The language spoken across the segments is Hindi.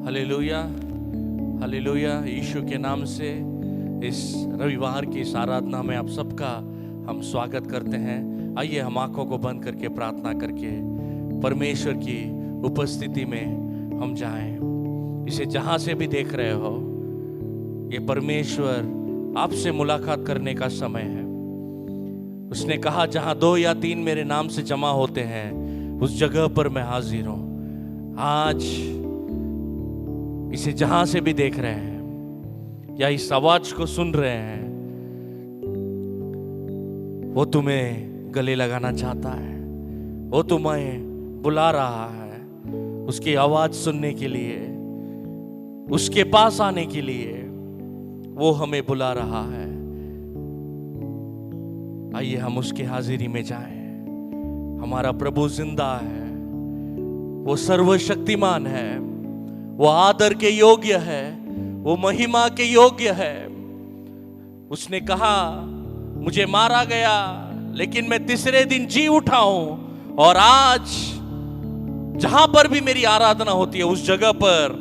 Hallelujah, hallelujah. यीशु के नाम से इस रविवार की इस आराधना में आप सबका हम स्वागत करते हैं। आइए हम आंखों को बंद करके प्रार्थना करके परमेश्वर की उपस्थिति में हम जाएं। इसे जहां से भी देख रहे हो, ये परमेश्वर आपसे मुलाकात करने का समय है। उसने कहा, जहां 2 या 3 मेरे नाम से जमा होते हैं, उस जगह पर मैं हाजिर हूं। आज इसे जहां से भी देख रहे हैं या इस आवाज को सुन रहे हैं, वो तुम्हें गले लगाना चाहता है। वो तुम्हें बुला रहा है उसकी आवाज सुनने के लिए, उसके पास आने के लिए। वो हमें बुला रहा है। आइए हम उसकी हाजिरी में जाएं। हमारा प्रभु जिंदा है, वो सर्वशक्तिमान है, वो आदर के योग्य है, वो महिमा के योग्य है। उसने कहा, मुझे मारा गया लेकिन मैं तीसरे दिन जी उठा हूं, और आज जहां पर भी मेरी आराधना होती है उस जगह पर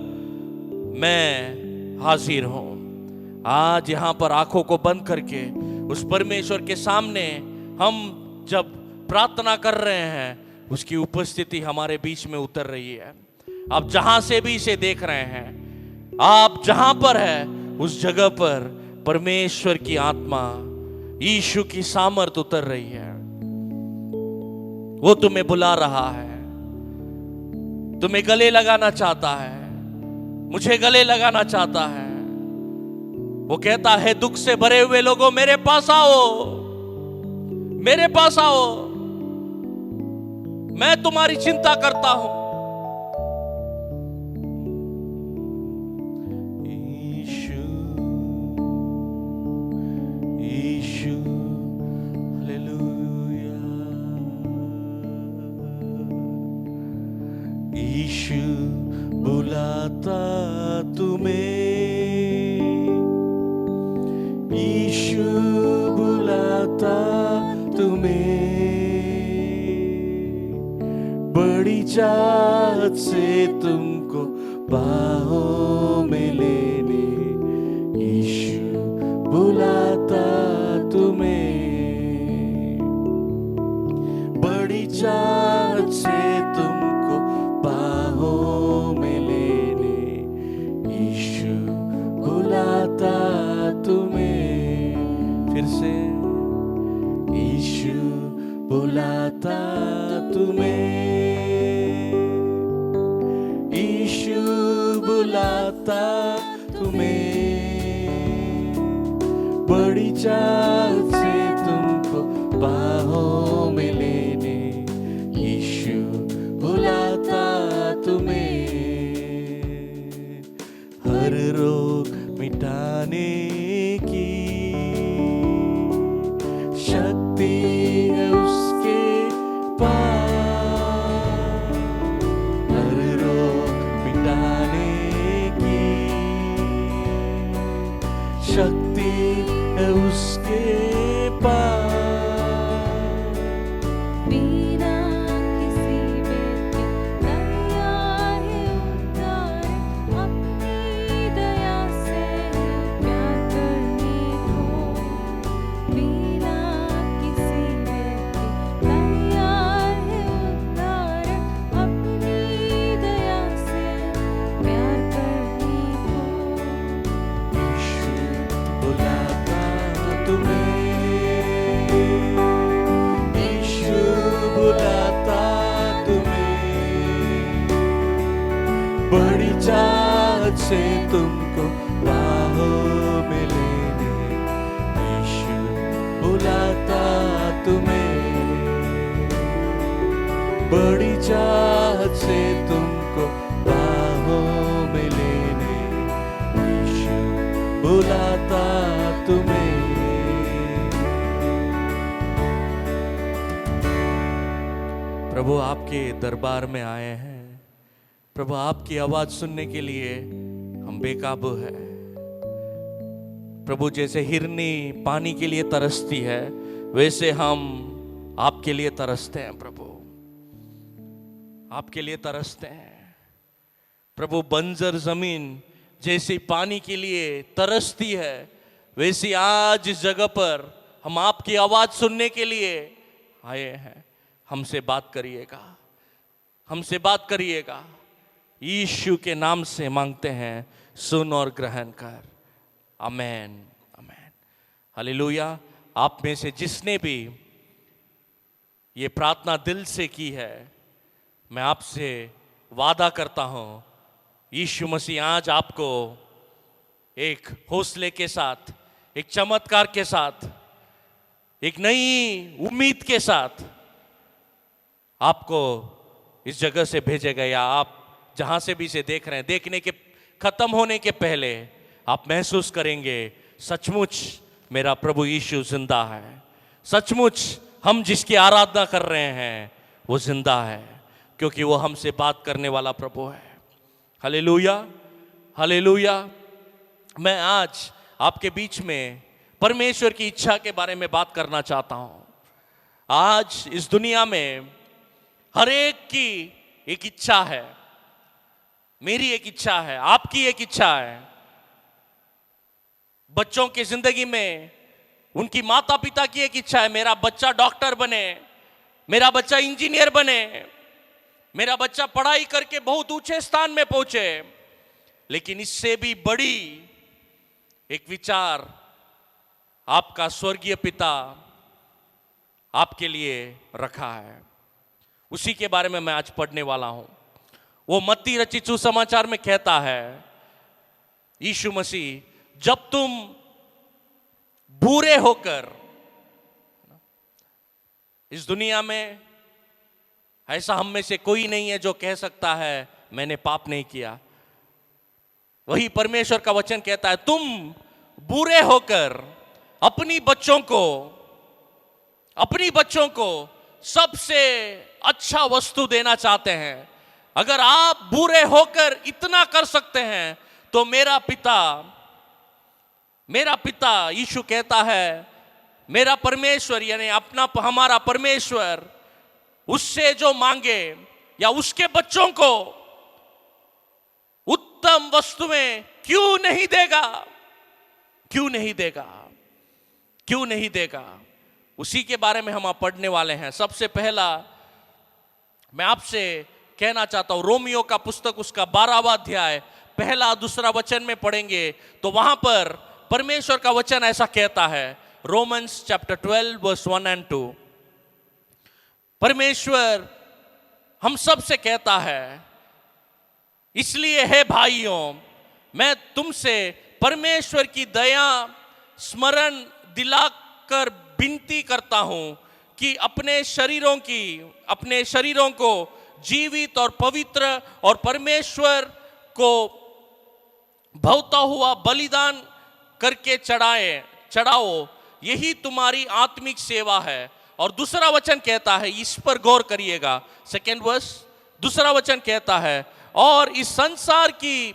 मैं हाजिर हूं। आज यहां पर आंखों को बंद करके उस परमेश्वर के सामने हम जब प्रार्थना कर रहे हैं, उसकी उपस्थिति हमारे बीच में उतर रही है। आप जहां से भी इसे देख रहे हैं, आप जहां पर है उस जगह पर परमेश्वर की आत्मा, यीशु की सामर्थ उतर रही है। वो तुम्हें बुला रहा है, तुम्हें गले लगाना चाहता है, मुझे गले लगाना चाहता है। वो कहता है, दुख से भरे हुए लोगों मेरे पास आओ, मेरे पास आओ, मैं तुम्हारी चिंता करता हूं। यीशु, यीशु, हालेलुया। यीशु बुलाता तुम्हें, यीशु बुलाता तुम्हें, बड़ी चाहत से तुमको बाहों में लेने। यीशु बुलाता तुम्हें, बड़ी चाहत से तुमको बाहों में लेने। यीशु बुलाता तुम्हें। फिर से, यीशु बुलाता तुम्हें, यीशु बुलाता तुम्हें, बड़ी चाहत से तुमको बाहों में लेने। यीशु बुलाता तुम्हें, हर रोग मिटाने की शक्ति है उसके पास, हर रोग मिटाने की शक्ति है उसके पास। बिना किसी बेटे दया है उद्धार, अपनी दया से प्यार करने को। बिना किसी बेटे दया है उद्धार, अपनी दया से प्यार करने को। यीशु बुलाता तुम्हें, यीशु बुलाता तुम्हें, बड़ी चाहत से तुमको बाहों में लेने। यीशु बुलाता तुम्हें, बड़ी चाहत से तुमको बाहों में लेने। यीशु बुलाता तुम्हें। प्रभु आपके दरबार में आए हैं। प्रभु आपकी आवाज सुनने के लिए हम बेकाबू हैं। प्रभु, जैसे हिरनी पानी के लिए तरसती है, वैसे हम आपके लिए तरसते हैं। प्रभु, आपके लिए तरसते हैं। प्रभु बंजर जमीन जैसे पानी के लिए तरसती है, वैसी आज इस जगह पर हम आपकी आवाज सुनने के लिए आए हैं। हमसे बात करिएगा, हमसे बात करिएगा। यीशु के नाम से मांगते हैं, सुन और ग्रहण कर। आमेन, आमेन, हालेलुया। आप में से जिसने भी ये प्रार्थना दिल से की है, मैं आपसे वादा करता हूं, यीशु मसीह आज आपको एक हौसले के साथ, एक चमत्कार के साथ, एक नई उम्मीद के साथ आपको इस जगह से भेजेगा। या आप जहां से भी इसे देख रहे हैं, देखने के खत्म होने के पहले आप महसूस करेंगे, सचमुच मेरा प्रभु यीशु जिंदा है। सचमुच हम जिसकी आराधना कर रहे हैं वो जिंदा है, क्योंकि वो हमसे बात करने वाला प्रभु है। Hallelujah, hallelujah. मैं आज आपके बीच में परमेश्वर की इच्छा के बारे में बात करना चाहता हूं। आज इस दुनिया में हर एक की एक इच्छा है, मेरी एक इच्छा है, आपकी एक इच्छा है। बच्चों की जिंदगी में उनकी माता पिता की एक इच्छा है, मेरा बच्चा डॉक्टर बने, मेरा बच्चा इंजीनियर बने, मेरा बच्चा पढ़ाई करके बहुत ऊंचे स्थान में पहुंचे। लेकिन इससे भी बड़ी एक विचार आपका स्वर्गीय पिता आपके लिए रखा है, उसी के बारे में मैं आज पढ़ने वाला हूं। वो मत्ती रचित सुसमाचार में कहता है, यीशु मसीह, जब तुम बुरे होकर, इस दुनिया में ऐसा हम में से कोई नहीं है जो कह सकता है मैंने पाप नहीं किया। वही परमेश्वर का वचन कहता है, तुम बुरे होकर अपनी बच्चों को सबसे अच्छा वस्तु देना चाहते हैं। अगर आप बुरे होकर इतना कर सकते हैं तो मेरा पिता यीशु कहता है, मेरा परमेश्वर यानी हमारा परमेश्वर उससे जो मांगे या उसके बच्चों को उत्तम वस्तुएं क्यों नहीं देगा, क्यों नहीं देगा, क्यों नहीं देगा। उसी के बारे में हम आप पढ़ने वाले हैं। सबसे पहला मैं आपसे कहना चाहता हूं, रोमियो का पुस्तक उसका 12वां अध्याय पहला दूसरा वचन में पढ़ेंगे तो वहां पर परमेश्वर का वचन ऐसा कहता है, रोमन्स चैप्टर 12 वर्स 1 and 2। परमेश्वर हम सब से कहता है, इसलिए है भाइयों, मैं तुमसे परमेश्वर की दया स्मरण दिलाकर विनती करता हूं कि अपने शरीरों को जीवित और पवित्र और परमेश्वर को भाता हुआ बलिदान करके चढ़ाओ, यही तुम्हारी आत्मिक सेवा है। और दूसरा वचन कहता है, इस पर गौर करिएगा, सेकेंड वर्स, दूसरा वचन कहता है, और इस संसार की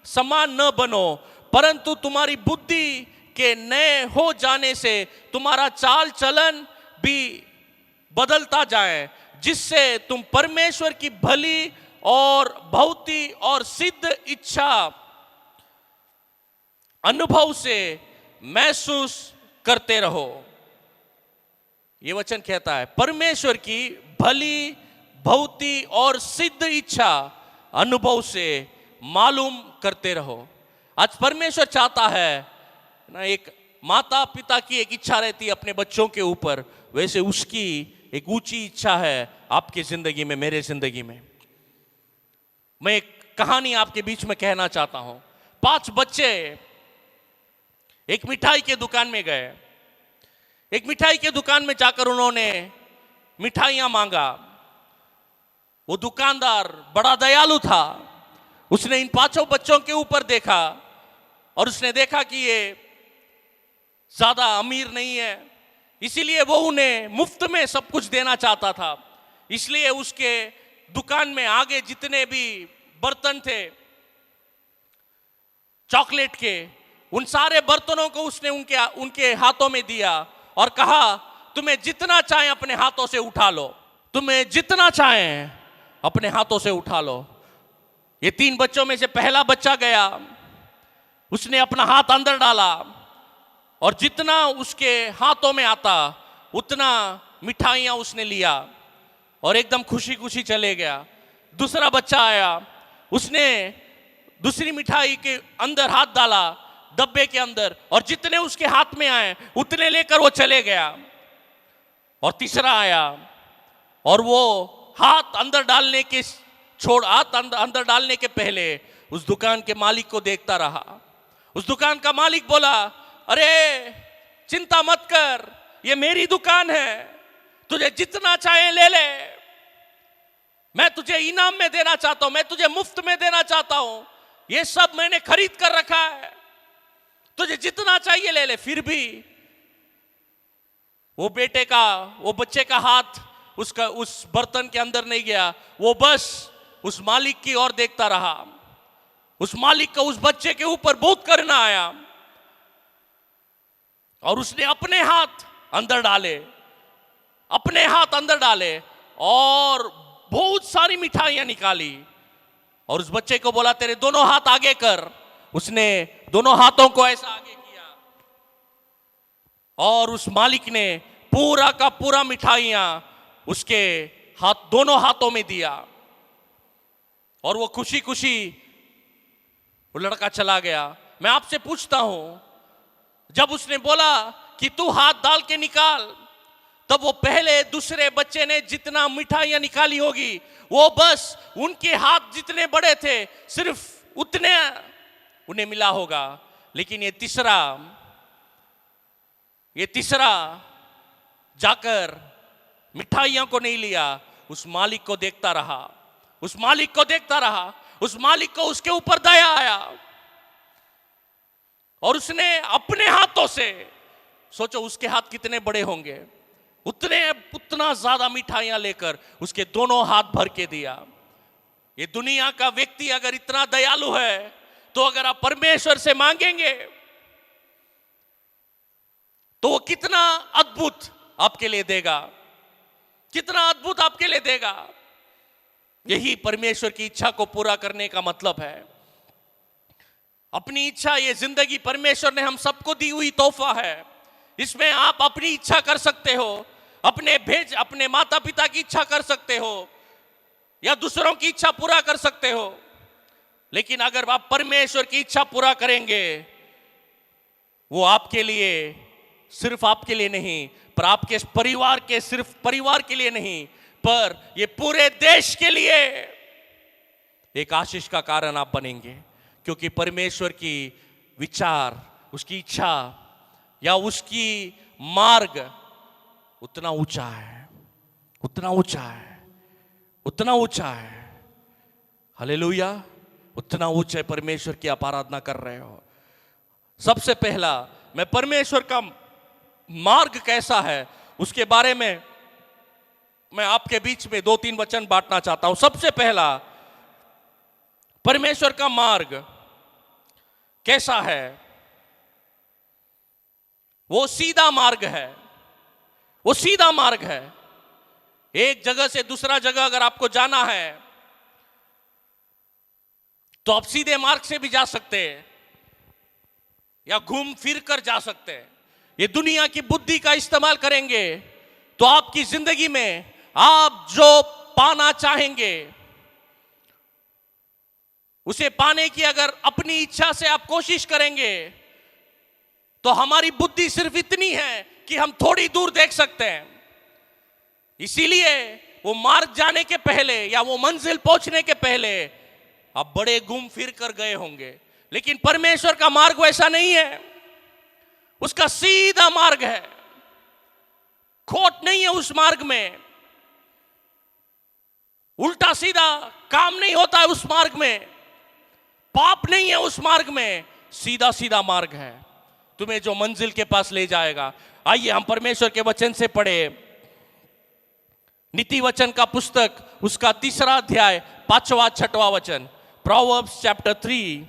समान न बनो, परंतु तुम्हारी बुद्धि के नए हो जाने से तुम्हारा चाल चलन भी बदलता जाए, जिससे तुम परमेश्वर की भली और बहुती और सिद्ध इच्छा अनुभव से महसूस करते रहो। ये वचन कहता है, परमेश्वर की भली बहुती और सिद्ध इच्छा अनुभव से मालूम करते रहो। आज परमेश्वर चाहता है ना, एक माता पिता की एक इच्छा रहती है अपने बच्चों के ऊपर, वैसे उसकी एक ऊंची इच्छा है आपकी जिंदगी में, मेरे जिंदगी में। मैं एक कहानी आपके बीच में कहना चाहता हूं। 5 बच्चे एक मिठाई के दुकान में गए। एक मिठाई के दुकान में जाकर उन्होंने मिठाइयां मांगा। वो दुकानदार बड़ा दयालु था। उसने इन 5 बच्चों के ऊपर देखा और उसने देखा कि ये ज्यादा अमीर नहीं है, इसीलिए वो उन्हें मुफ्त में सब कुछ देना चाहता था। इसलिए उसके दुकान में आगे जितने भी बर्तन थे चॉकलेट के, उन सारे बर्तनों को उसने उनके हाथों में दिया और कहा, तुम्हें जितना चाहे अपने हाथों से उठा लो, तुम्हें जितना चाहे अपने हाथों से उठा लो। ये 3 बच्चों में से पहला बच्चा गया, उसने अपना हाथ अंदर डाला और जितना उसके हाथों में आता उतना मिठाइयां उसने लिया और एकदम खुशी खुशी चले गया। दूसरा बच्चा आया, उसने दूसरी मिठाई के अंदर हाथ डाला डब्बे के अंदर और जितने उसके हाथ में आए उतने लेकर वो चले गया। और तीसरा आया और वो हाथ अंदर डालने के अंदर डालने के पहले उस दुकान के मालिक को देखता रहा। उस दुकान का मालिक बोला, अरे चिंता मत कर, ये मेरी दुकान है, तुझे जितना चाहे ले ले, मैं तुझे इनाम में देना चाहता हूं, मैं तुझे मुफ्त में देना चाहता हूं, ये सब मैंने खरीद कर रखा है, तुझे जितना चाहिए ले ले। फिर भी वो बच्चे का हाथ उस बर्तन के अंदर नहीं गया, वो बस उस मालिक की ओर देखता रहा। उस मालिक को उस बच्चे के ऊपर बहुत करना आया और उसने अपने हाथ अंदर डाले और बहुत सारी मिठाइयां निकाली और उस बच्चे को बोला, तेरे दोनों हाथ आगे कर। उसने दोनों हाथों को ऐसा आगे किया और उस मालिक ने पूरा का पूरा मिठाइयां उसके दोनों हाथों में दिया और वो खुशी खुशी वो लड़का चला गया। मैं आपसे पूछता हूं, जब उसने बोला कि तू हाथ डाल के निकाल, तब वो पहले दूसरे बच्चे ने जितना मिठाइयां निकाली होगी वो बस उनके हाथ जितने बड़े थे सिर्फ उतने उन्हें मिला होगा। लेकिन ये तीसरा जाकर मिठाइयों को नहीं लिया, उस मालिक को देखता रहा, उस मालिक को उसके ऊपर दया आया और उसने अपने हाथों से, सोचो उसके हाथ कितने बड़े होंगे, उतना ज्यादा मिठाइयां लेकर उसके दोनों हाथ भर के दिया। ये दुनिया का व्यक्ति अगर इतना दयालु है तो अगर आप परमेश्वर से मांगेंगे तो वो कितना अद्भुत आपके लिए देगा, कितना अद्भुत आपके लिए देगा। यही परमेश्वर की इच्छा को पूरा करने का मतलब है। अपनी इच्छा, ये जिंदगी परमेश्वर ने हम सबको दी हुई तोहफा है, इसमें आप अपनी इच्छा कर सकते हो, अपने माता पिता की इच्छा कर सकते हो या दूसरों की इच्छा पूरा कर सकते हो। लेकिन अगर आप परमेश्वर की इच्छा पूरा करेंगे, वो आपके लिए, सिर्फ आपके लिए नहीं, पर आपके सिर्फ परिवार के लिए नहीं, पर ये पूरे देश के लिए एक आशीष का कारण आप बनेंगे। क्योंकि परमेश्वर की विचार, उसकी इच्छा या उसकी मार्ग उतना ऊंचा है, हालेलुया, उतना ऊंचा परमेश्वर की आप आराधना कर रहे हो। सबसे पहला मैं परमेश्वर का मार्ग कैसा है उसके बारे में मैं आपके बीच में 2-3 वचन बांटना चाहता हूं। सबसे पहला, परमेश्वर का मार्ग कैसा है? वो सीधा मार्ग है। एक जगह से दूसरा जगह अगर आपको जाना है तो आप सीधे मार्ग से भी जा सकते हैं या घूम फिर कर जा सकते हैं। ये दुनिया की बुद्धि का इस्तेमाल करेंगे तो आपकी जिंदगी में आप जो पाना चाहेंगे उसे पाने की अगर अपनी इच्छा से आप कोशिश करेंगे तो हमारी बुद्धि सिर्फ इतनी है कि हम थोड़ी दूर देख सकते हैं। इसीलिए वो मार्ग जाने के पहले या वो मंजिल पहुंचने के पहले आप बड़े घूम फिर कर गए होंगे। लेकिन परमेश्वर का मार्ग वैसा नहीं है, उसका सीधा मार्ग है, खोट नहीं है उस मार्ग में, उल्टा सीधा काम नहीं होता है उस मार्ग में, पाप नहीं है उस मार्ग में, सीधा सीधा मार्ग है, तुम्हें जो मंजिल के पास ले जाएगा। आइए हम परमेश्वर के वचन से पढ़े। नीति वचन का पुस्तक उसका 3 अध्याय 5वां-6वां वचन, प्रोवर्ब्स चैप्टर 3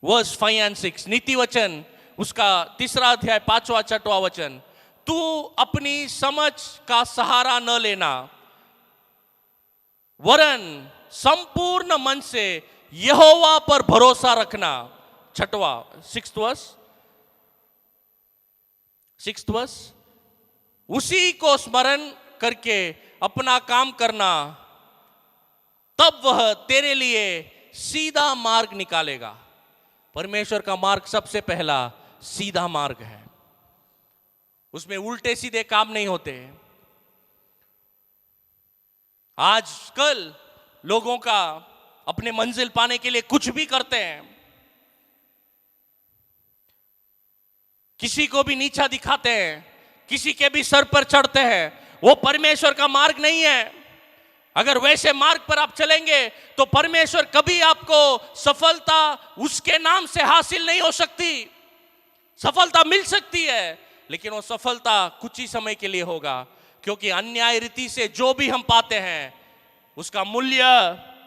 वर्स 5 and 6। नीति वचन उसका 3 अध्याय 5वां-6वां वचन, तू अपनी समझ का सहारा न लेना, वरन संपूर्ण मन से यहोवा पर भरोसा रखना। छठवा, सिक्स्थ वर्स, उसी को स्मरण करके अपना काम करना, तब वह तेरे लिए सीधा मार्ग निकालेगा। परमेश्वर का मार्ग सबसे पहला सीधा मार्ग है, उसमें उल्टे सीधे काम नहीं होते। आजकल लोगों का अपने मंजिल पाने के लिए कुछ भी करते हैं, किसी को भी नीचा दिखाते हैं, किसी के भी सर पर चढ़ते हैं। वो परमेश्वर का मार्ग नहीं है। अगर वैसे मार्ग पर आप चलेंगे तो परमेश्वर कभी आपको सफलता उसके नाम से हासिल नहीं हो सकती। सफलता मिल सकती है, लेकिन वो सफलता कुछ ही समय के लिए होगा, क्योंकि अन्याय रीति से जो भी हम पाते हैं उसका मूल्य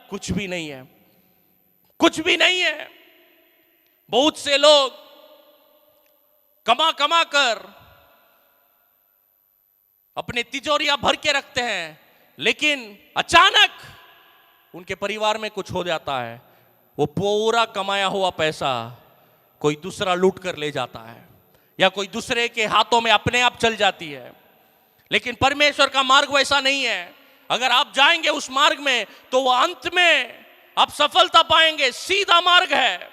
कुछ भी नहीं है, कुछ भी नहीं है। बहुत से लोग कमा कमा कर अपने तिजोरियां भर के रखते हैं, लेकिन अचानक उनके परिवार में कुछ हो जाता है, वो पूरा कमाया हुआ पैसा कोई दूसरा लूट कर ले जाता है, या कोई दूसरे के हाथों में अपने आप चल जाती है। लेकिन परमेश्वर का मार्ग वैसा नहीं है। अगर आप जाएंगे उस मार्ग में तो वो अंत में आप सफलता पाएंगे। सीधा मार्ग है,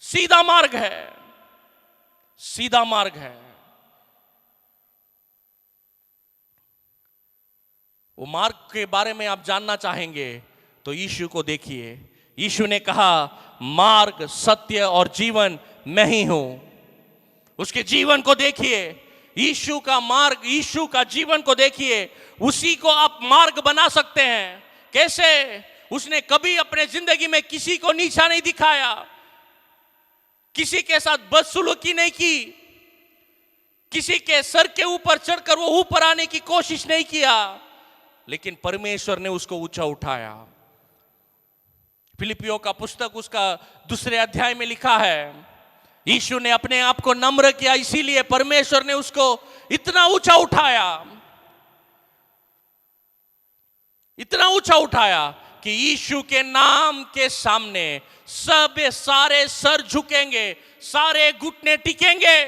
सीधा मार्ग है, सीधा मार्ग है। वो मार्ग के बारे में आप जानना चाहेंगे तो यीशु को देखिए। यीशु ने कहा, मार्ग, सत्य और जीवन मैं ही हूं। उसके जीवन को देखिए, यीशु का मार्ग, यीशु का जीवन को देखिए। उसी को आप मार्ग बना सकते हैं। कैसे? उसने कभी अपने जिंदगी में किसी को नीचा नहीं दिखाया, किसी के साथ बदसलूकी नहीं की, किसी के सर के ऊपर चढ़कर वो ऊपर आने की कोशिश नहीं किया, लेकिन परमेश्वर ने उसको ऊंचा उठाया। फिलिपियों का पुस्तक उसका 2 अध्याय में लिखा है, यीशु ने अपने आप को नम्र किया, इसीलिए परमेश्वर ने उसको इतना ऊंचा उठाया, इतना ऊंचा उठाया कि यीशु के नाम के सामने सारे सर झुकेंगे, सारे घुटने टिकेंगे।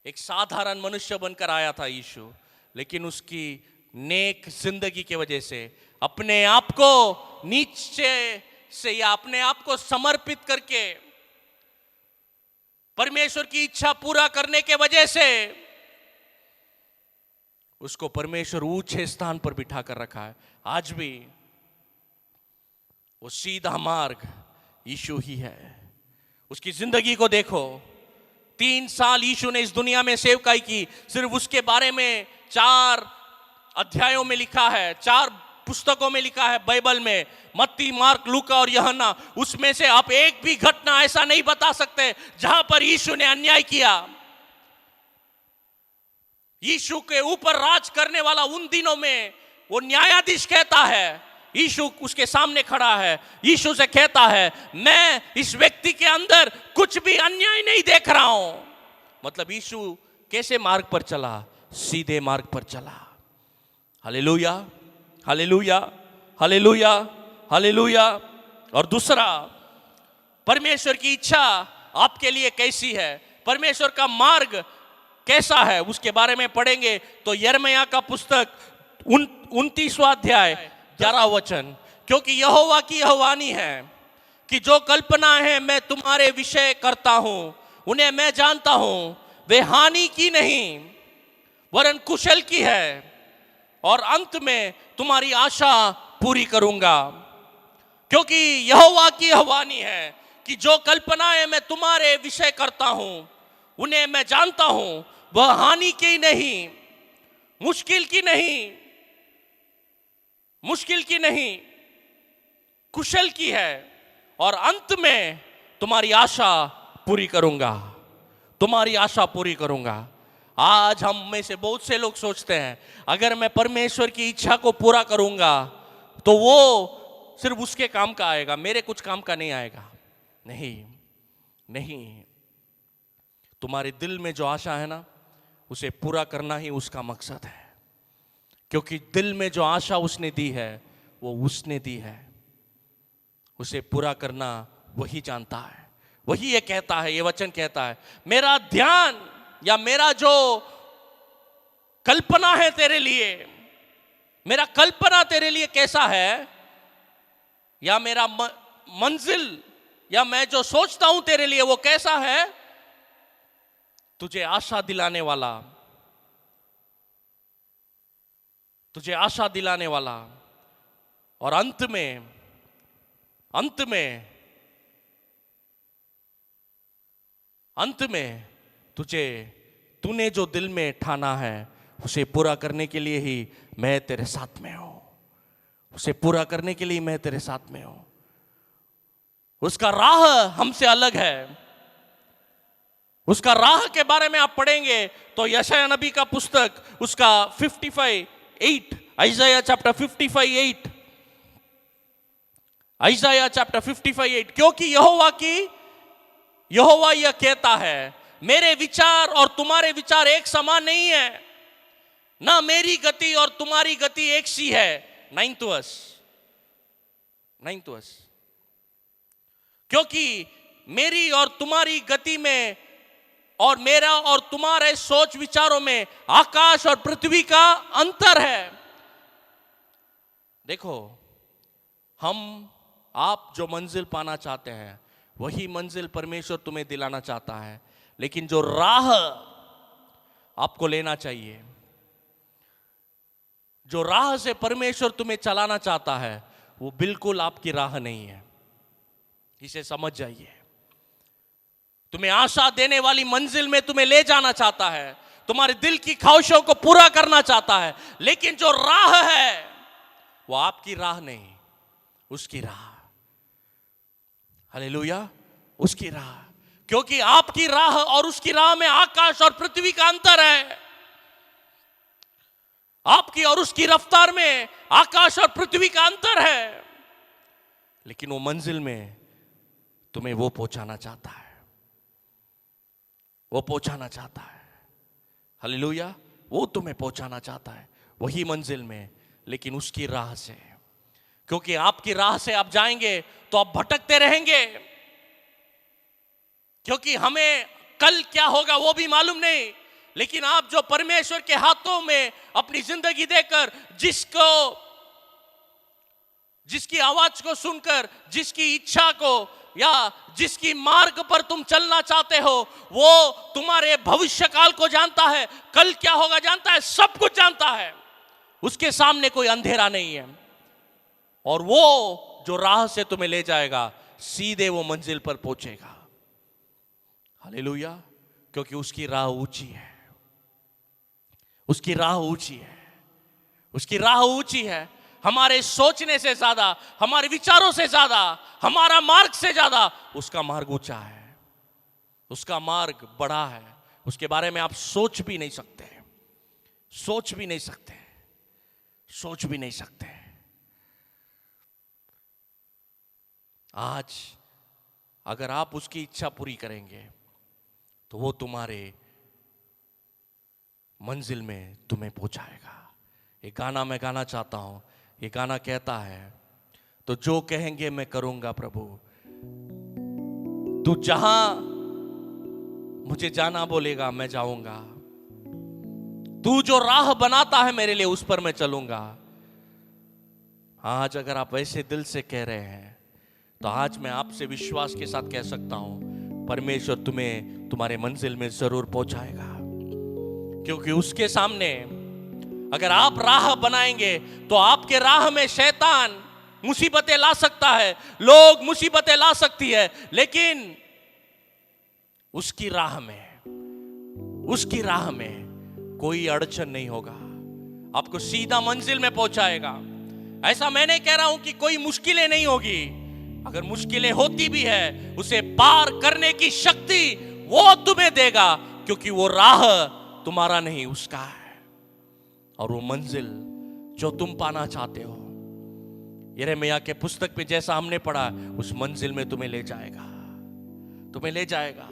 एक साधारण मनुष्य बनकर आया था यीशु, लेकिन उसकी नेक जिंदगी की वजह से, अपने आप को नीचे से या अपने आप को समर्पित करके परमेश्वर की इच्छा पूरा करने के वजह से उसको परमेश्वर ऊंचे स्थान पर बिठा कर रखा है। आज भी वो सीधा मार्ग यीशु ही है। उसकी जिंदगी को देखो, 3 साल यीशु ने इस दुनिया में सेवकाई की। सिर्फ उसके बारे में 4 अध्यायों में लिखा है, 4 पुस्तकों में लिखा है बाइबल में, मत्ती, मार्क, लूका और यूहन्ना। उसमें से आप एक भी घटना ऐसा नहीं बता सकते जहां पर यीशु ने अन्याय किया। यीशु के ऊपर राज करने वाला उन दिनों में वो न्यायाधीश कहता है, यीशु उसके सामने खड़ा है, यीशु से कहता है, मैं इस व्यक्ति के अंदर कुछ भी अन्याय नहीं देख रहा हूं। मतलब यीशु कैसे मार्ग पर चला? सीधे मार्ग पर चला। Hallelujah, hallelujah, hallelujah, hallelujah. और दूसरा, परमेश्वर की इच्छा आपके लिए कैसी है, परमेश्वर का मार्ग कैसा है, उसके बारे में पढ़ेंगे तो यिर्मयाह का पुस्तक 29वां अध्याय 11 वचन, क्योंकि यहोवा की यह वाणी है कि जो कल्पना है मैं तुम्हारे विषय करता हूं, उन्हें मैं जानता हूं, वे हानि की नहीं वरन कुशल की है, और अंत में तुम्हारी आशा पूरी करूंगा। क्योंकि यहोवा की यह वाणी है कि जो कल्पनाएं मैं तुम्हारे विषय करता हूं, उन्हें मैं जानता हूं, वह हानि की नहीं, मुश्किल की नहीं, मुश्किल की नहीं, कुशल की है, और अंत में तुम्हारी आशा पूरी करूंगा, तुम्हारी आशा पूरी करूंगा। आज हम में से बहुत से लोग सोचते हैं, अगर मैं परमेश्वर की इच्छा को पूरा करूंगा तो वो सिर्फ उसके काम का आएगा, मेरे कुछ काम का नहीं आएगा। नहीं, नहीं, तुम्हारे दिल में जो आशा है ना, उसे पूरा करना ही उसका मकसद है। क्योंकि दिल में जो आशा उसने दी है वो उसने दी है, उसे पूरा करना वही जानता है। वही ये कहता है, ये वचन कहता है, मेरा ध्यान या मेरा जो कल्पना है तेरे लिए, मेरा कल्पना तेरे लिए कैसा है, या मेरा मंजिल या मैं जो सोचता हूं तेरे लिए वो कैसा है, तुझे आशा दिलाने वाला, तुझे आशा दिलाने वाला, और अंत में तूने जो दिल में ठाना है उसे पूरा करने के लिए ही मैं तेरे साथ में हूं। उसे पूरा करने के लिए मैं तेरे साथ में हूं। उसका राह हमसे अलग है। उसका राह के बारे में आप पढ़ेंगे तो यशायाह नबी का पुस्तक उसका 55:8, आइज़ाया चैप्टर 55:8, आइज़ाया चैप्टर 55:8, क्योंकि यहोवा यह कहता है, मेरे विचार और तुम्हारे विचार एक समान नहीं है, ना मेरी गति और तुम्हारी गति एक सी है। 9 to us, क्योंकि मेरी और तुम्हारी गति में और मेरा और तुम्हारे सोच विचारों में आकाश और पृथ्वी का अंतर है। देखो, आप जो मंजिल पाना चाहते हैं वही मंजिल परमेश्वर तुम्हें दिलाना चाहता है, लेकिन जो राह आपको लेना चाहिए, जो राह से परमेश्वर तुम्हें चलाना चाहता है, वो बिल्कुल आपकी राह नहीं है। इसे समझ जाइए। तुम्हें आशा देने वाली मंजिल में तुम्हें ले जाना चाहता है, तुम्हारे दिल की ख्वाहिशों को पूरा करना चाहता है, लेकिन जो राह है वो आपकी राह नहीं, उसकी राह। हालेलुया, उसकी राह। क्योंकि आपकी राह और उसकी राह में आकाश और पृथ्वी का अंतर है। आपकी और उसकी रफ्तार में आकाश और पृथ्वी का अंतर है, लेकिन वो मंजिल में तुम्हें वो पहुंचाना चाहता है, वो पहुंचाना चाहता है। हालेलुया, वो तुम्हें पहुंचाना चाहता है वही मंजिल में, लेकिन उसकी राह से। क्योंकि आपकी राह से आप जाएंगे तो आप भटकते रहेंगे, क्योंकि हमें कल क्या होगा वो भी मालूम नहीं। लेकिन आप जो परमेश्वर के हाथों में अपनी जिंदगी देकर, जिसकी आवाज को सुनकर, जिसकी इच्छा को या जिसकी मार्ग पर तुम चलना चाहते हो, वो तुम्हारे भविष्य काल को जानता है, कल क्या होगा जानता है, सब कुछ जानता है। उसके सामने कोई अंधेरा नहीं है, और वो जो राह से तुम्हें ले जाएगा सीधे वो मंजिल पर पहुंचेगा। हालेलुया, क्योंकि उसकी राह ऊंची है, उसकी राह ऊंची है, उसकी राह ऊंची है। हमारे सोचने से ज्यादा, हमारे विचारों से ज्यादा, हमारा मार्ग से ज्यादा उसका मार्ग ऊंचा है, उसका मार्ग बड़ा है। उसके बारे में आप सोच भी नहीं सकते, सोच भी नहीं सकते, सोच भी नहीं सकते। आज अगर आप उसकी इच्छा पूरी करेंगे तो वो तुम्हारे मंजिल में तुम्हें पहुंचाएगा। ये गाना मैं गाना चाहता हूं। ये गाना कहता है, तो जो कहेंगे मैं करूंगा प्रभु, तू जहां मुझे जाना बोलेगा मैं जाऊंगा, तू जो राह बनाता है मेरे लिए उस पर मैं चलूंगा। आज अगर आप ऐसे दिल से कह रहे हैं तो आज मैं आपसे विश्वास के साथ कह सकता हूं, परमेश्वर तुम्हें तुम्हारे मंजिल में जरूर पहुंचाएगा। क्योंकि उसके सामने अगर आप राह बनाएंगे तो आपके राह में शैतान मुसीबतें ला सकता है, लोग मुसीबतें ला सकती है, लेकिन उसकी राह में कोई अड़चन नहीं होगा, आपको सीधा मंजिल में पहुंचाएगा। ऐसा मैं नहीं कह रहा हूं कि कोई मुश्किलें नहीं होगी, अगर मुश्किलें होती भी है उसे पार करने की शक्ति वो तुम्हें देगा, क्योंकि वो राह तुम्हारा नहीं उसका है, और वो मंजिल जो तुम पाना चाहते हो, यिर्मयाह के पुस्तक में जैसा हमने पढ़ा, उस मंजिल में तुम्हें ले जाएगा, तुम्हें ले जाएगा।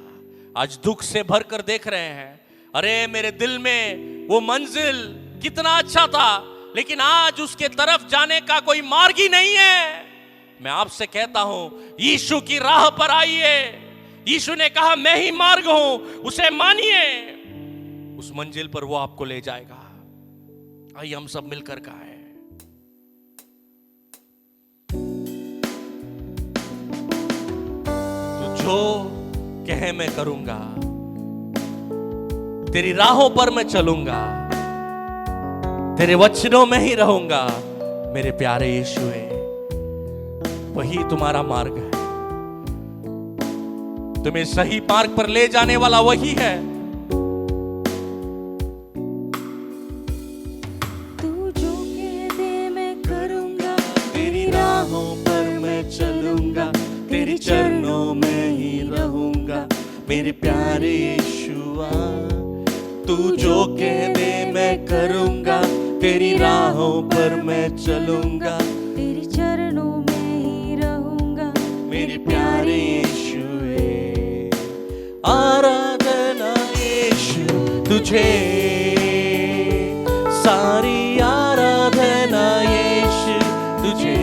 आज दुख से भर कर देख रहे हैं, अरे मेरे दिल में वो मंजिल कितना अच्छा था, लेकिन आज उसके तरफ जाने का कोई मार्ग ही नहीं है। मैं आपसे कहता हूं, यीशु की राह पर आइए। यीशु ने कहा मैं ही मार्ग हूं, उसे मानिए, उस मंजिल पर वो आपको ले जाएगा। आइए हम सब मिलकर गाएं। तो जो कहे मैं करूंगा, तेरी राहों पर मैं चलूंगा, तेरे वचनों में ही रहूंगा। मेरे प्यारे यीशुए, वही तुम्हारा मार्ग है। तुम्हें सही मार्ग पर ले जाने वाला वही है। तू जो कह दे मैं करूंगा, तेरी राहों पर मैं चलूंगा, तेरे चरणों में ही रहूंगा। मेरे प्यारे यीशुआ, तू जो कह दे मैं करूंगा, तेरी राहों पर मैं चलूंगा, तेरे चरणों में ही रहूंगा। मेरे प्यारे यीशुए। आराधना यीशु तुझे, सारी आराधना यीशु तुझे,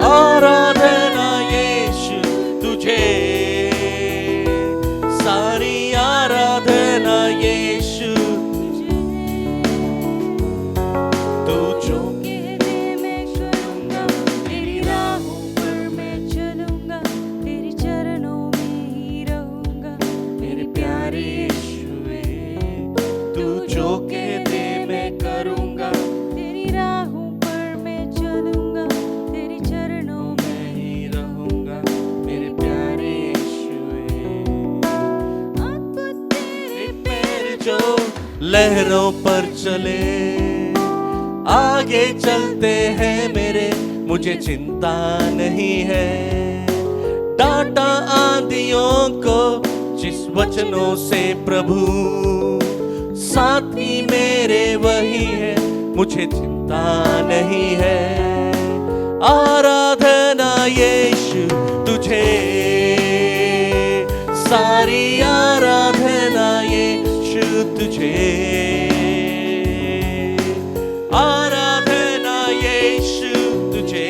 आराधना यीशु तुझे, सारी आराधना यीशु। तू जो कह दे मैं करूंगा, तेरी राहों पर मैं चलूंगा, तेरे चरणों में ही रहूंगा। मेरे प्यारे यीशुए, तू जो कह दे मैं करूंगा, तेरी राहों पर मैं चलूंगा, तेरे चरणों में मैं ही रहूंगा। मेरे प्यारे यीशुए। अब तेरे पैर जो लहरों पर चले, आगे चलते हैं मेरे, मुझे चिंता नहीं है। डांटा आंधियों को जिस वचनों से प्रभु, साथी मेरे वही है, मुझे चिंता नहीं है। आराधना यीशु तुझे, सारी आराधना यीशु तुझे, आराधना यीशु तुझे,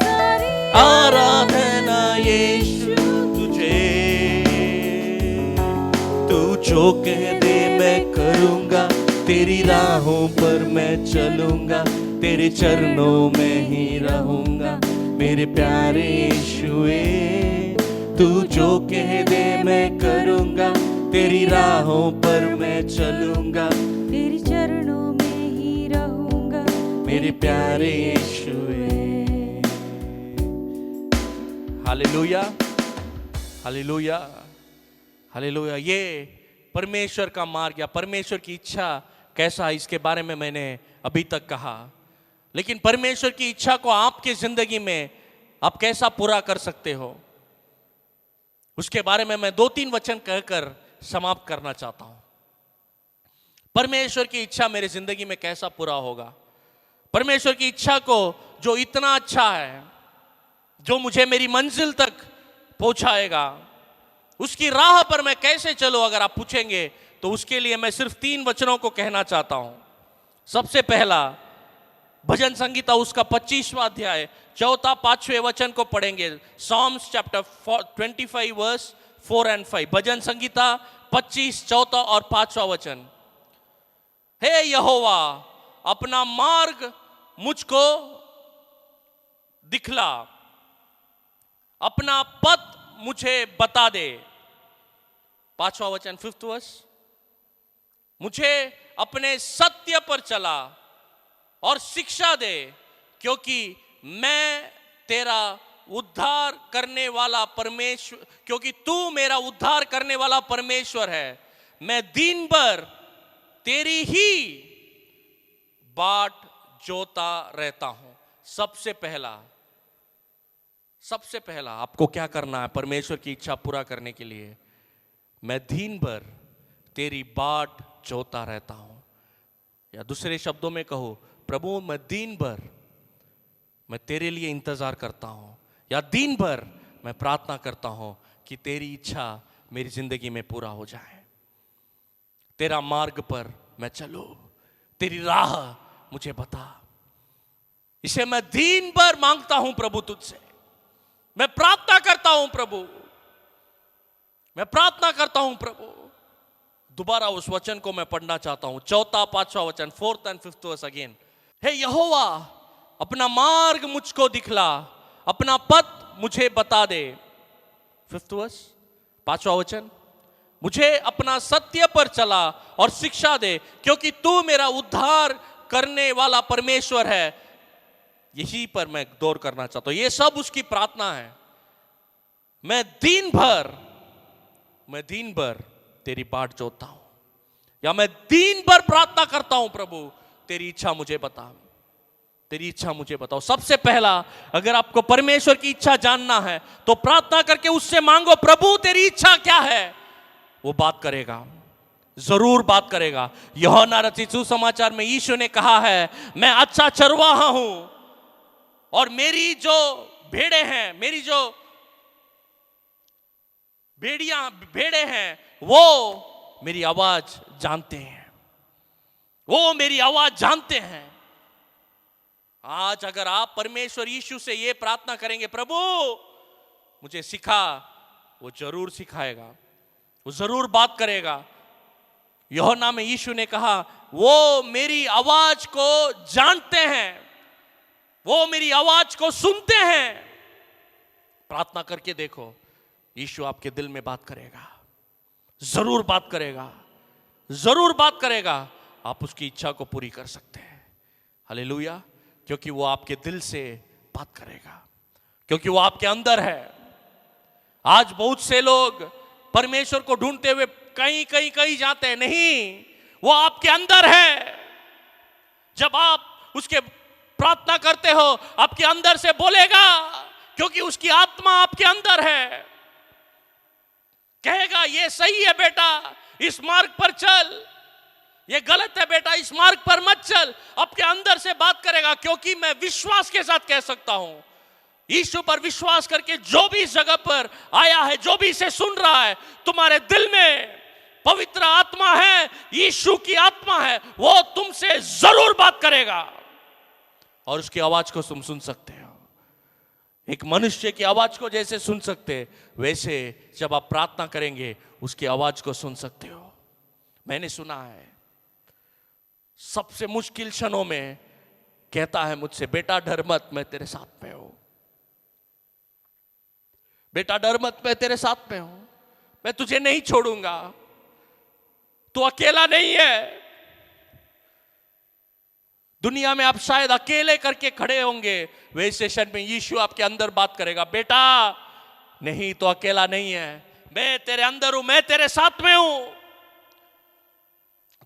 सारी आराधना यीशु तुझे। तू जो कह दे मैं करूंगा, तेरी राहों पर मैं चलूंगा, तेरे चरणों में ही रहूंगा। मेरे प्यारे यीशुए, तू जो कह दे मैं करूंगा, तेरी राहों पर मैं चलूंगा, तेरे चरणों में ही रहूंगा। मेरे प्यारे यीशुए। Hallelujah, hallelujah, hallelujah. ये परमेश्वर का मार्ग या परमेश्वर की इच्छा कैसा है, इसके बारे में मैंने अभी तक कहा। लेकिन परमेश्वर की इच्छा को आपकी जिंदगी में आप कैसा पूरा कर सकते हो, उसके बारे में मैं 2-3 वचन कहकर समाप्त करना चाहता हूं। परमेश्वर की इच्छा मेरी जिंदगी में कैसा पूरा होगा, परमेश्वर की इच्छा को जो इतना अच्छा है, जो मुझे मेरी मंजिल तक पहुंचाएगा, उसकी राह पर मैं कैसे चलूं, अगर आप पूछेंगे तो उसके लिए मैं सिर्फ 3 वचनों को कहना चाहता हूं। सबसे पहला, भजन संगीता उसका 25वां अध्याय 4-5वें वचन को पढ़ेंगे। Psalms chapter 25 verse 4 and 5। भजन संगीता 25, 4 और 5वां वचन। हे यहोवा, अपना मार्ग मुझको दिखला, अपना पथ मुझे बता दे। 5वां वचन 5th वर्स। मुझे अपने सत्य पर चला और शिक्षा दे, क्योंकि मैं तेरा उद्धार करने वाला परमेश्वर, क्योंकि तू मेरा उद्धार करने वाला परमेश्वर है। मैं दिन भर तेरी ही बाट जोता रहता हूं। सबसे पहला आपको क्या करना है परमेश्वर की इच्छा पूरा करने के लिए? मैं दिन भर तेरी बाट जोता रहता हूं, या दूसरे शब्दों में कहो, प्रभु मैं दिन भर मैं तेरे लिए इंतजार करता हूं, या दिन भर मैं प्रार्थना करता हूं कि तेरी इच्छा मेरी जिंदगी में पूरा हो जाए। तेरा मार्ग पर मैं चलूं, तेरी राह मुझे बता। इसे मैं दिन भर मांगता हूं प्रभु तुझसे, मैं प्रार्थना करता हूं प्रभु, मैं प्रार्थना करता हूं प्रभु। दोबारा उस वचन को मैं पढ़ना चाहता हूं, चौथा पांचवा वचन, 4th and 5th verse again. हे यहोवा, अपना मार्ग मुझको दिखला, अपना पथ मुझे बता दे। 5th वर्स, पांचवा वचन, मुझे अपना सत्य पर चला और शिक्षा दे, क्योंकि तू मेरा उद्धार करने वाला परमेश्वर है। यही पर मैं दौर करना चाहता हूं। ये सब उसकी प्रार्थना है। मैं दिन भर तेरी बाट जोतता हूं, या मैं दिन भर प्रार्थना करता हूं प्रभु, तेरी इच्छा मुझे बता, तेरी इच्छा मुझे बताओ। सबसे पहला, अगर आपको परमेश्वर की इच्छा जानना है तो प्रार्थना करके उससे मांगो, प्रभु तेरी इच्छा क्या है। वो बात करेगा, जरूर बात करेगा। यूहन्ना रचित सुसमाचार में यीशु ने कहा है, मैं अच्छा चरवाहा हूं और मेरी जो भेड़े हैं, मेरी जो भेड़े हैं, वो मेरी आवाज जानते हैं, वो मेरी आवाज जानते हैं। आज अगर आप परमेश्वर यीशु से ये प्रार्थना करेंगे, प्रभु मुझे सिखा, वो जरूर सिखाएगा, वो जरूर बात करेगा। यूहन्ना में यीशु ने कहा, वो मेरी आवाज को जानते हैं, वो मेरी आवाज को सुनते हैं। प्रार्थना करके देखो, यीशु आपके दिल में बात करेगा, जरूर बात करेगा, जरूर बात करेगा। आप उसकी इच्छा को पूरी कर सकते हैं। हालेलुया, क्योंकि वो आपके दिल से बात करेगा, क्योंकि वो आपके अंदर है। आज बहुत से लोग परमेश्वर को ढूंढते हुए कहीं जाते हैं, नहीं, वो आपके अंदर है। जब आप उसके प्रार्थना करते हो, आपके अंदर से बोलेगा, क्योंकि उसकी आत्मा आपके अंदर है। कहेगा, ये सही है बेटा, इस मार्ग पर चल, ये गलत है बेटा, इस मार्ग पर मत चल। आपके अंदर से बात करेगा, क्योंकि मैं विश्वास के साथ कह सकता हूं, यीशु पर विश्वास करके जो भी इस जगह पर आया है, जो भी इसे सुन रहा है, तुम्हारे दिल में पवित्र आत्मा है, यीशु की आत्मा है, वो तुमसे जरूर बात करेगा और उसकी आवाज को तुम सुन सकते हो। एक मनुष्य की आवाज को जैसे सुन सकते, वैसे जब आप प्रार्थना करेंगे उसकी आवाज को सुन सकते हो। मैंने सुना है, सबसे मुश्किल क्षणों में कहता है मुझसे, बेटा डर मत, मैं तेरे साथ में हूं, बेटा डर मत, मैं तेरे साथ में हूं, मैं तुझे नहीं छोड़ूंगा, तू अकेला नहीं है। दुनिया में आप शायद अकेले करके खड़े होंगे, वैसे क्षण में यीशु आपके अंदर बात करेगा, बेटा नहीं, तो अकेला नहीं है, मैं तेरे अंदर हूं, मैं तेरे साथ में हूं।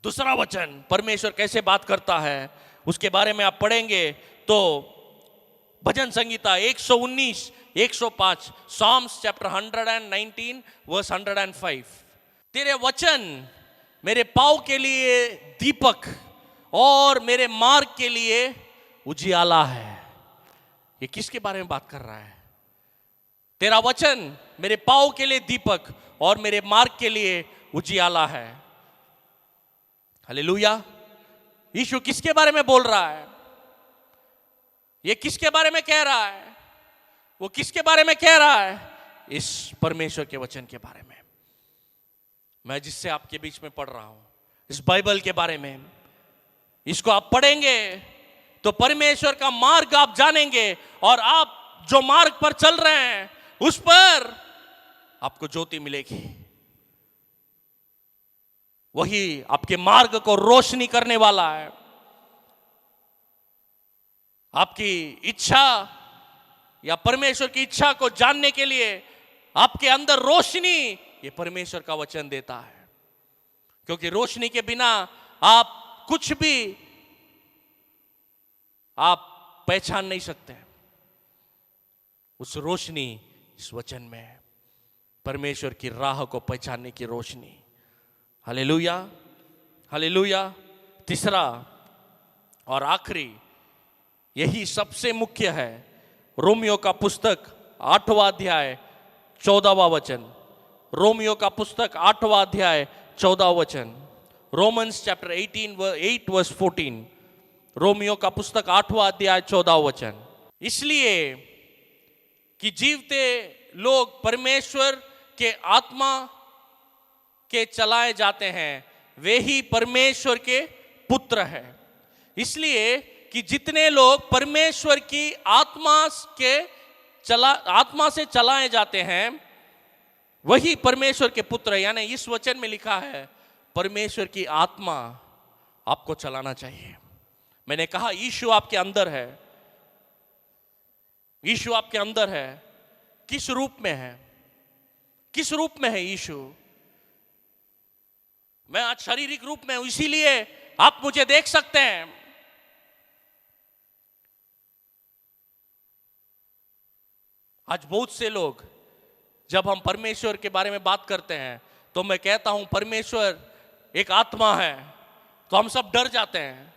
दूसरा वचन, परमेश्वर कैसे बात करता है उसके बारे में आप पढ़ेंगे तो भजन संगीता 119, 105, Psalms chapter 119 verse 105। तेरे वचन मेरे पांव के लिए दीपक और मेरे मार्ग के लिए उजियाला है। ये किसके बारे में बात कर रहा है? तेरा वचन मेरे पांव के लिए दीपक और मेरे मार्ग के लिए उजियाला है। हालेलुया। यीशु किसके बारे में बोल रहा है? ये किसके बारे में कह रहा है? वो किसके बारे में कह रहा है? इस परमेश्वर के वचन के बारे में। मैं जिससे आपके बीच में पढ़ रहा हूं, इस बाइबल के बारे में। इसको आप पढ़ेंगे तो परमेश्वर का मार्ग आप जानेंगे, और आप जो मार्ग पर चल रहे हैं उस पर आपको ज्योति मिलेगी। वही आपके मार्ग को रोशनी करने वाला है। आपकी इच्छा या परमेश्वर की इच्छा को जानने के लिए आपके अंदर रोशनी ये परमेश्वर का वचन देता है, क्योंकि रोशनी के बिना आप कुछ भी आप पहचान नहीं सकते। उस रोशनी इस वचन में है, परमेश्वर की राह को पहचानने की रोशनी। Hallelujah, hallelujah. तीसरा और आखिरी, यही सबसे मुख्य है, रोमियो का पुस्तक 8वां अध्याय 14वां वचन। रोमियो का पुस्तक 8वां अध्याय 14वां वचन। रोमन्स चैप्टर 8 वर्स 14, रोमियो का पुस्तक 8वां अध्याय 14 वचन। इसलिए कि जीवते लोग परमेश्वर के आत्मा के चलाए जाते हैं, वे ही परमेश्वर के पुत्र हैं। इसलिए कि जितने लोग परमेश्वर की आत्मा से चलाए जाते हैं, वही परमेश्वर के पुत्र है। यानी इस वचन में लिखा है परमेश्वर की आत्मा आपको चलाना चाहिए। मैंने कहा यीशु आपके अंदर है, यीशु आपके अंदर है। किस रूप में है? किस रूप में है यीशु? मैं आज शारीरिक रूप में हूं, इसीलिए आप मुझे देख सकते हैं। आज बहुत से लोग, जब हम परमेश्वर के बारे में बात करते हैं तो मैं कहता हूं परमेश्वर एक आत्मा है, तो हम सब डर जाते हैं,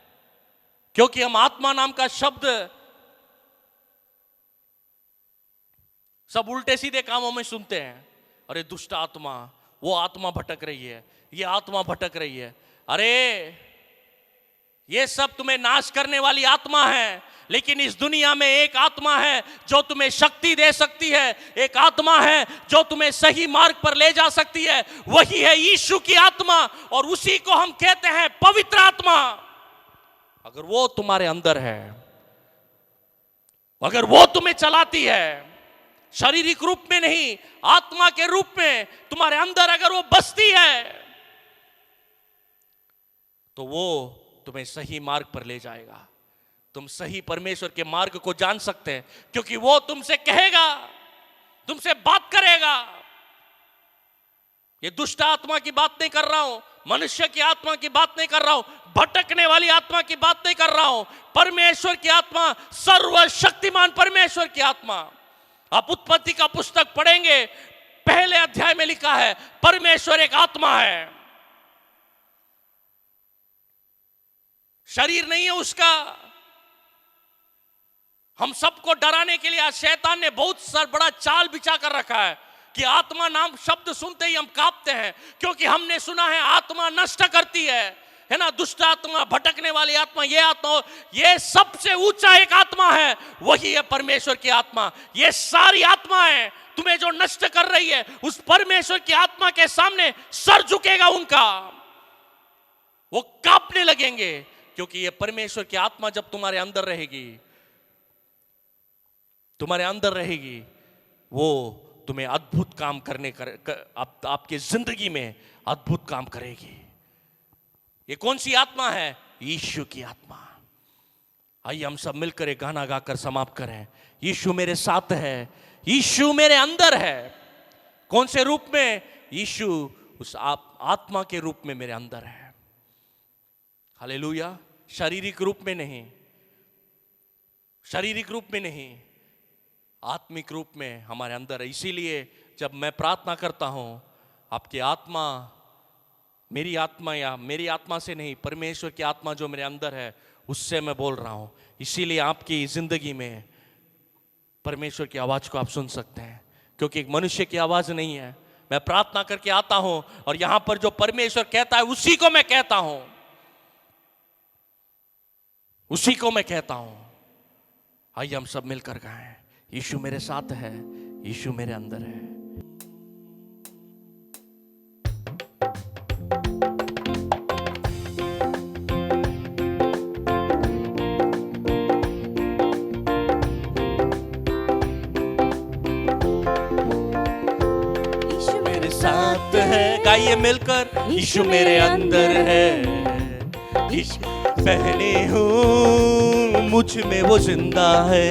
क्योंकि हम आत्मा नाम का शब्द सब उल्टे सीधे कामों में सुनते हैं। अरे दुष्ट आत्मा, वो आत्मा भटक रही है, ये आत्मा भटक रही है। अरे ये सब तुम्हें नाश करने वाली आत्मा है, लेकिन इस दुनिया में एक आत्मा है जो तुम्हें शक्ति दे सकती है, एक आत्मा है जो तुम्हें सही मार्ग पर ले जा सकती है, वही है यीशु की आत्मा, और उसी को हम कहते हैं पवित्र आत्मा। अगर वो तुम्हारे अंदर है, अगर वो तुम्हें चलाती है, शारीरिक रूप में नहीं, आत्मा के रूप में तुम्हारे अंदर अगर वो बसती है, तो वो तुम्हें सही मार्ग पर ले जाएगा। तुम सही परमेश्वर के मार्ग को जान सकते हैं, क्योंकि वो तुमसे कहेगा, तुमसे बात करेगा। ये दुष्ट आत्मा की बात नहीं कर रहा हूं, मनुष्य की आत्मा की बात नहीं कर रहा हूं, भटकने वाली आत्मा की बात नहीं कर रहा हूं। परमेश्वर की आत्मा, सर्वशक्तिमान परमेश्वर की आत्मा। आप उत्पत्ति का पुस्तक पढ़ेंगे, पहले अध्याय में लिखा है परमेश्वर एक आत्मा है, शरीर नहीं है उसका। हम सबको डराने के लिए आज शैतान ने बहुत बड़ा चाल बिछा कर रखा है कि आत्मा नाम शब्द सुनते ही हम कांपते हैं, क्योंकि हमने सुना है आत्मा नष्ट करती है ना, दुष्ट आत्मा, भटकने वाली आत्मा, ये आत्मा, ये सबसे ऊंचा एक आत्मा है, वही है परमेश्वर की आत्मा। ये सारी आत्माएं तुम्हें जो नष्ट कर रही है, उस परमेश्वर की आत्मा के सामने सर झुकेगा उनका, वो कांपने लगेंगे, क्योंकि ये परमेश्वर की आत्मा जब तुम्हारे अंदर रहेगी, तुम्हारे अंदर रहेगी, वो तुम्हें अद्भुत काम करने आपके जिंदगी में अद्भुत काम करेगी। ये कौन सी आत्मा है? यीशु की आत्मा। आइए हम सब मिलकर एक गाना गाकर समाप्त करें। यीशु मेरे साथ है, यीशु मेरे अंदर है। कौन से रूप में? यीशु उस आत्मा के रूप में मेरे अंदर है। हालेलुया। शारीरिक रूप में नहीं, शारीरिक रूप में नहीं, आत्मिक रूप में हमारे अंदर है। इसीलिए जब मैं प्रार्थना करता हूं, आपकी आत्मा, मेरी आत्मा, या मेरी आत्मा से नहीं, परमेश्वर की आत्मा जो मेरे अंदर है उससे मैं बोल रहा हूं। इसीलिए आपकी जिंदगी में परमेश्वर की आवाज को आप सुन सकते हैं, क्योंकि एक मनुष्य की आवाज नहीं है। मैं प्रार्थना करके आता हूं और यहां पर जो परमेश्वर कहता है उसी को मैं कहता हूं, उसी को मैं कहता हूं। आइए हम सब मिलकर गाएं, यीशु मेरे साथ है, यीशु मेरे अंदर है। यीशु मेरे साथ है, गाइए मिलकर, यीशु मेरे अंदर है, यीशु पहने हूँ मुझ में वो जिंदा है।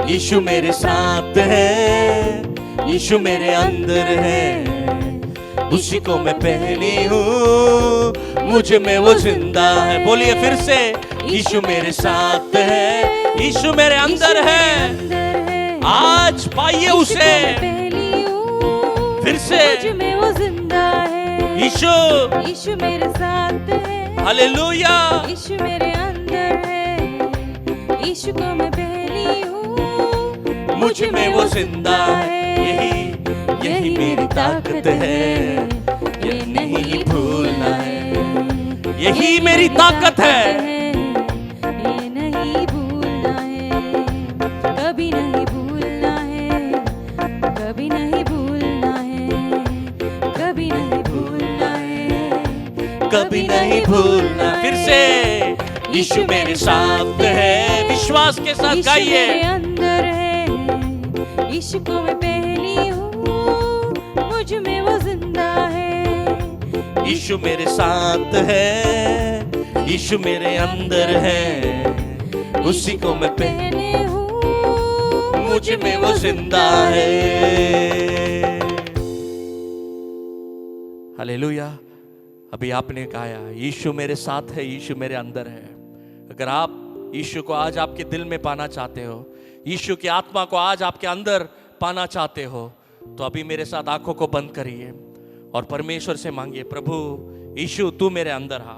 यीशु मेरे साथ है, यीशु मेरे अंदर है, उसी को मैं पहनी हूँ, मुझ में वो जिंदा है। बोलिए फिर से, यीशु मेरे साथ है, यीशु मेरे अंदर है। आज पाइए उसे फिर से, मुझ में वो जिंदा है। यीशु, यीशु मेरे साथ है, हालेलुया। यीशु मेरे अंदर है, यीशु को मैं पहली हूँ, मुझ में वो जिंदा है। यही यही मेरी ताकत है, ये नहीं भूलना है। यही मेरी ताकत है। ये नहीं भूलना है, कभी नहीं भूलना है, कभी नहीं भूलना है, कभी नहीं भूलना है, कभी नहीं भूलना। फिर से यीशु मेरे साथ है, विश्वास के साथ यीशु गाइए। मेरे अंदर है, यीशु को मैं पहनी हूँ, मुझ में वो जिंदा है। यीशु मेरे साथ है, यीशु मेरे अंदर है, उसी को मैं पहने हूँ, मुझ में वो जिंदा है। हालेलुया। अभी आपने गाया, यीशु मेरे साथ है, यीशु मेरे अंदर है। अगर आप यीशु को आज आपके दिल में पाना चाहते हो, यीशु की आत्मा को आज आपके अंदर पाना चाहते हो, तो अभी मेरे साथ आंखों को बंद करिए और परमेश्वर से मांगिए, प्रभु यीशु तू मेरे अंदर आ,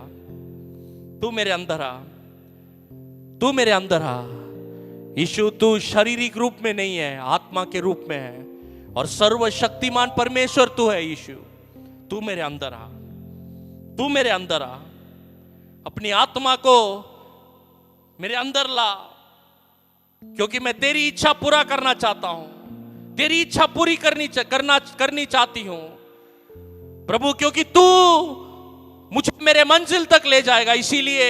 तू मेरे अंदर आ, तू मेरे अंदर आ। यीशु तू शारीरिक रूप में नहीं है, आत्मा के रूप में है, और सर्वशक्तिमान परमेश्वर तू है। यीशु तू मेरे अंदर आ, तू मेरे अंदर आ, अपनी आत्मा को मेरे अंदर ला, क्योंकि मैं तेरी इच्छा पूरा करना चाहता हूं, तेरी इच्छा पूरी करनी चाहती हूं प्रभु, क्योंकि तू मुझे मेरे मंजिल तक ले जाएगा। इसीलिए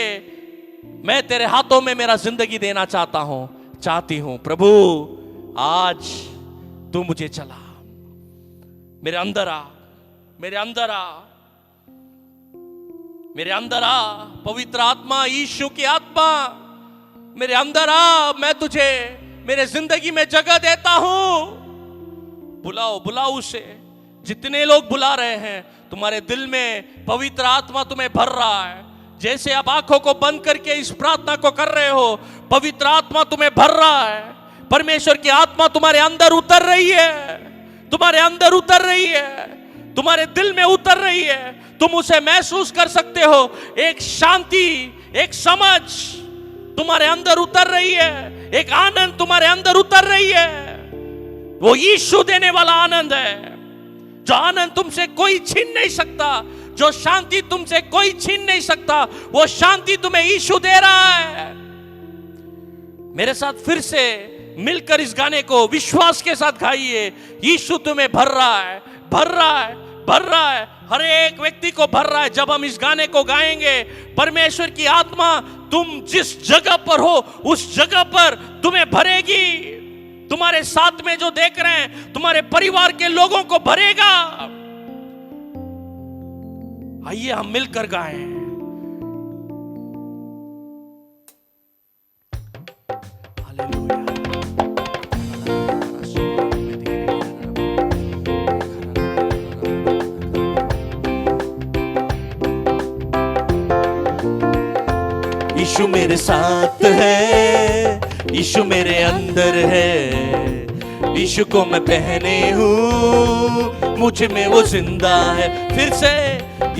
मैं तेरे हाथों में मेरा जिंदगी देना चाहती हूं प्रभु। आज तू मुझे चला, मेरे अंदर आ, मेरे अंदर आ, मेरे अंदर आ। पवित्र आत्मा, यीशु की आत्मा मेरे अंदर आ। मैं तुझे मेरे जिंदगी में जगह देता हूं। बुलाओ, बुलाओ उसे। जितने लोग बुला रहे हैं, तुम्हारे दिल में पवित्र आत्मा तुम्हें भर रहा है। जैसे आप आंखों को बंद करके इस प्रार्थना को कर रहे हो, पवित्र आत्मा तुम्हें भर रहा है। परमेश्वर की आत्मा तुम्हारे अंदर उतर रही है, तुम्हारे अंदर उतर रही है, तुम्हारे दिल में उतर रही है। तुम उसे महसूस कर सकते हो। एक शांति, एक समझ तुम्हारे अंदर उतर रही है, एक आनंद तुम्हारे अंदर उतर रही है। वो यीशु देने वाला आनंद है, जो आनंद तुमसे कोई छीन नहीं सकता, जो शांति तुमसे कोई छीन नहीं सकता, वो शांति तुम्हें यीशु दे रहा है। मेरे साथ फिर से मिलकर इस गाने को विश्वास के साथ गाइए। यीशु तुम्हें भर रहा है, भर रहा है, भर रहा है, हर एक व्यक्ति को भर रहा है। जब हम इस गाने को गाएंगे, परमेश्वर की आत्मा तुम जिस जगह पर हो उस जगह पर तुम्हें भरेगी। तुम्हारे साथ में जो देख रहे हैं, तुम्हारे परिवार के लोगों को भरेगा। आइए हम मिलकर गाएं। यीशु मेरे साथ है, यीशु मेरे अंदर है, यीशु को मैं पहने हूँ, मुझ में वो जिंदा है। फिर से,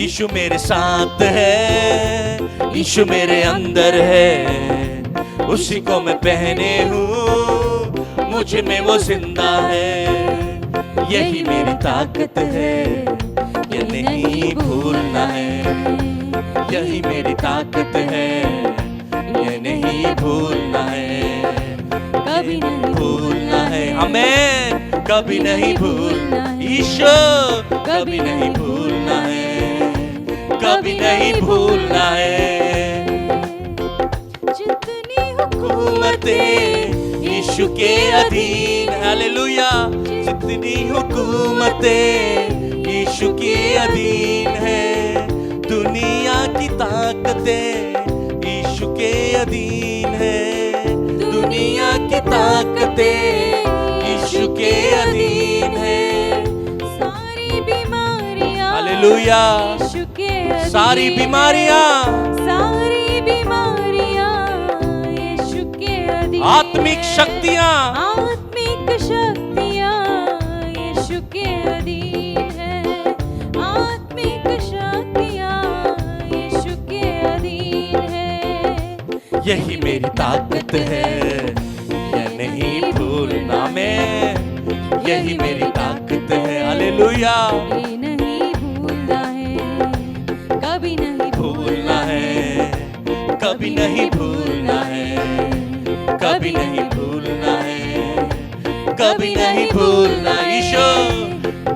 यीशु मेरे साथ है, यीशु मेरे अंदर है, उसी को मैं पहने हूँ, मुझ में वो जिंदा है। यही मेरी ताकत है, ये नहीं भूलना है। यही मेरी ताकत है, ये नहीं भूलना है। कभी नहीं भूलना है हमें, कभी नहीं भूलना। ईशो कभी नहीं भूलना है, कभी नहीं भूलना है। जितनी हुकूमतें यीशु के अधीन, हालेलुया। जितनी हुकूमतें यीशु के अधीन है, दुनिया की ताकतें यीशु के अधीन है। दुनिया की ताकतें यीशु के अधीन है। सारी बीमारियां, हालेलुया। यीशु के अधीन, सारी बीमारियां, सारी बीमारियां यीशु के अधीन। आत्मिक शक्तियां, आत्मिक शक्तियां यीशु के अधीन है। आत्मिक शक्तियां यीशु के अधीन है। यही मेरी ताकत है, ये नहीं भूलना मैं। यही मेरी ताकत है, हालेलुया। ये नहीं भूलना है, कभी नहीं भूलना नहीं भूलना है, कभी नहीं भूलना है, कभी नहीं भूलना। यीशु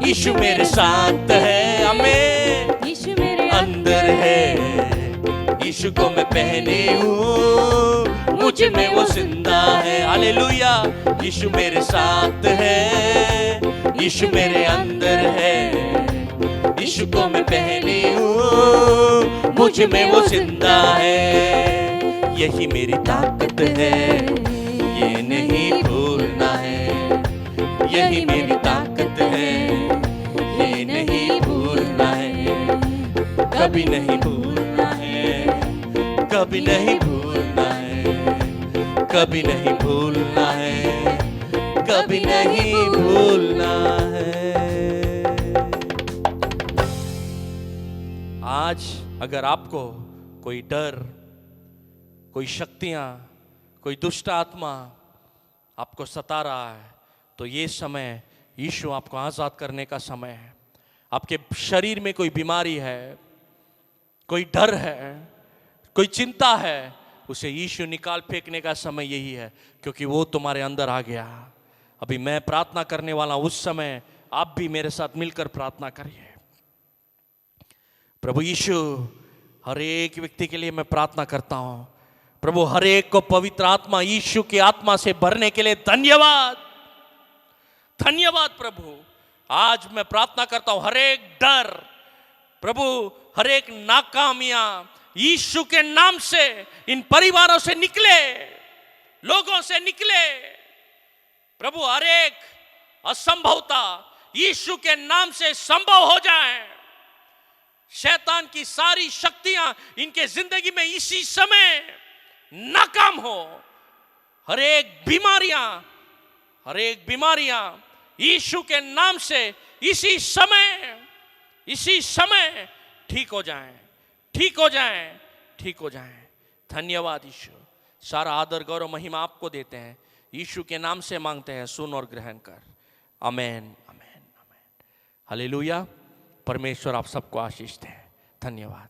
यीशु मेरे साथ है, हमें यीशु मेरे अंदर है, यीशु को मैं पहनी हूँ, मुझ में वो जिंदा है। हालेलुया। यीशु मेरे साथ है, यीशु मेरे अंदर है, यीशु को मैं पहनी हूँ, मुझ में वो जिंदा है। यही मेरी ताकत है, ये नहीं भूलना है, यही मेरी ताकत है, ये नहीं भूलना है, कभी नहीं भूलना है, कभी नहीं भूलना है, कभी नहीं भूलना है, कभी नहीं भूलना है। आज अगर आपको कोई डर, कोई शक्तियां, कोई दुष्ट आत्मा आपको सता रहा है, तो ये समय यीशु आपको आजाद करने का समय है। आपके शरीर में कोई बीमारी है, कोई डर है, कोई चिंता है, उसे यीशु निकाल फेंकने का समय यही है, क्योंकि वो तुम्हारे अंदर आ गया। अभी मैं प्रार्थना करने वाला, उस समय आप भी मेरे साथ मिलकर प्रार्थना करिए। प्रभु यीशु, हर एक व्यक्ति के लिए मैं प्रार्थना करता हूं। प्रभु, हर एक को पवित्र आत्मा, यीशु की आत्मा से भरने के लिए धन्यवाद, धन्यवाद प्रभु। आज मैं प्रार्थना करता हूं, हर एक डर प्रभु, हर एक नाकामियां यीशु के नाम से इन परिवारों से निकले, लोगों से निकले प्रभु। हर एक असंभवता यीशु के नाम से संभव हो जाए। शैतान की सारी शक्तियां इनके जिंदगी में इसी समय नाकाम हो। हर एक बीमारियां यीशु के नाम से इसी समय ठीक हो जाएं, ठीक हो जाएं, ठीक हो जाएं। धन्यवाद यीशु। सारा आदर गौरव महिमा आपको देते हैं, यीशु के नाम से मांगते हैं, सुन और ग्रहण कर। आमेन, आमेन, आमेन। हालेलुया। परमेश्वर आप सबको आशीष दे। धन्यवाद।